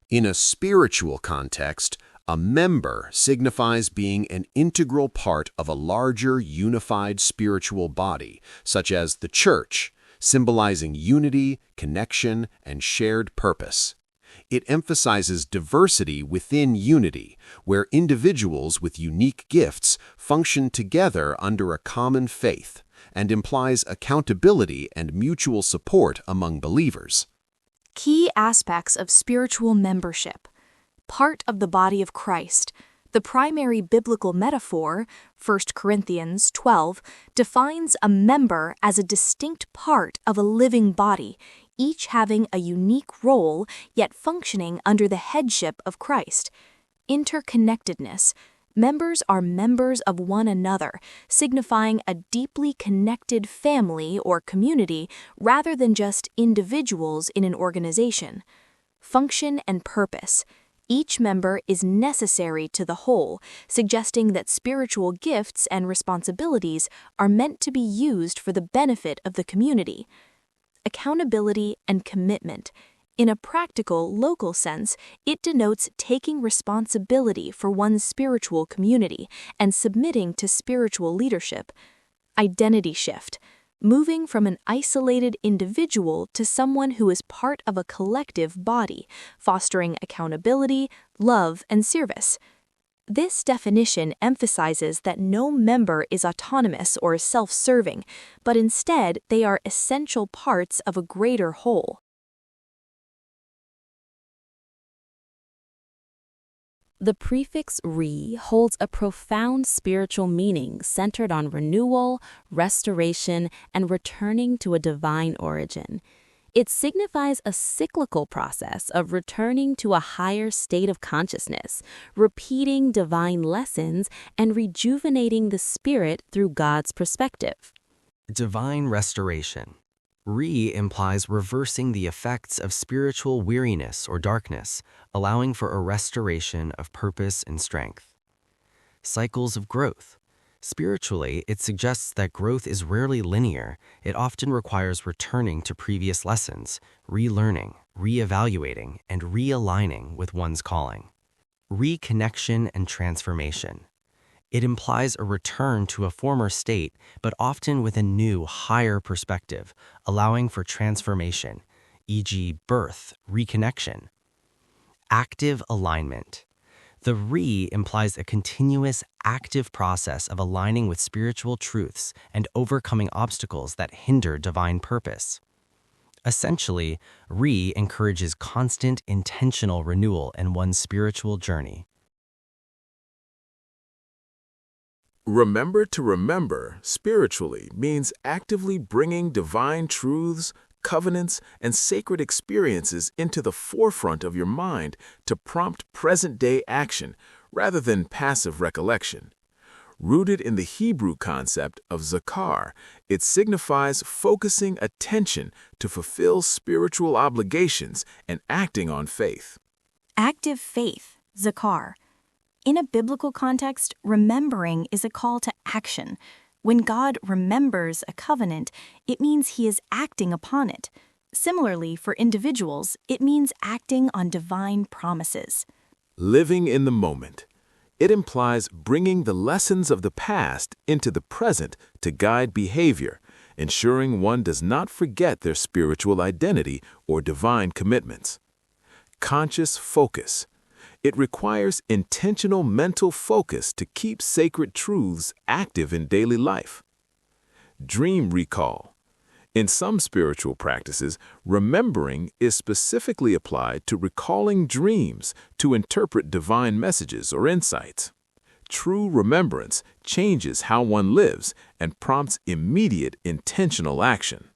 In a spiritual context, a member signifies being an integral part of a larger unified spiritual body, such as the church, symbolizing unity, connection, and shared purpose. It emphasizes diversity within unity, where individuals with unique gifts function together under a common faith, and implies accountability and mutual support among believers. Key aspects of spiritual membership. Part of the body of Christ. The primary biblical metaphor, 1 Corinthians 12, defines a member as a distinct part of a living body, each having a unique role yet functioning under the headship of Christ. Interconnectedness. Members are members of one another, signifying a deeply connected family or community rather than just individuals in an organization. Function and purpose. Each member is necessary to the whole, suggesting that spiritual gifts and responsibilities are meant to be used for the benefit of the community. Accountability and commitment. In a practical, local sense, it denotes taking responsibility for one's spiritual community and submitting to spiritual leadership. Identity shift. Moving from an isolated individual to someone who is part of a collective body, fostering accountability, love, and service. This definition emphasizes that no member is autonomous or self-serving, but instead they are essential parts of a greater whole. The prefix re holds a profound spiritual meaning centered on renewal, restoration, and returning to a divine origin. It signifies a cyclical process of returning to a higher state of consciousness, repeating divine lessons, and rejuvenating the spirit through God's perspective. Divine restoration. Re implies reversing the effects of spiritual weariness or darkness, allowing for a restoration of purpose and strength. Cycles of growth. Spiritually, it suggests that growth is rarely linear. It often requires returning to previous lessons, relearning, reevaluating, and realigning with one's calling. Reconnection and transformation. It implies a return to a former state, but often with a new, higher perspective, allowing for transformation, e.g., birth, reconnection. Active alignment. The re implies a continuous, active process of aligning with spiritual truths and overcoming obstacles that hinder divine purpose. Essentially, re encourages constant, intentional renewal in one's spiritual journey. Remember to remember spiritually means actively bringing divine truths, covenants, and sacred experiences into the forefront of your mind to prompt present-day action rather than passive recollection. Rooted in the Hebrew concept of zakar, it signifies focusing attention to fulfill spiritual obligations and acting on faith. Active faith, zakar. In a biblical context, remembering is a call to action. When God remembers a covenant, it means he is acting upon it. Similarly, for individuals, it means acting on divine promises. Living in the moment. It implies bringing the lessons of the past into the present to guide behavior, ensuring one does not forget their spiritual identity or divine commitments. Conscious focus. It requires intentional mental focus to keep sacred truths active in daily life. Dream recall. In some spiritual practices, remembering is specifically applied to recalling dreams to interpret divine messages or insights. True remembrance changes how one lives and prompts immediate intentional action.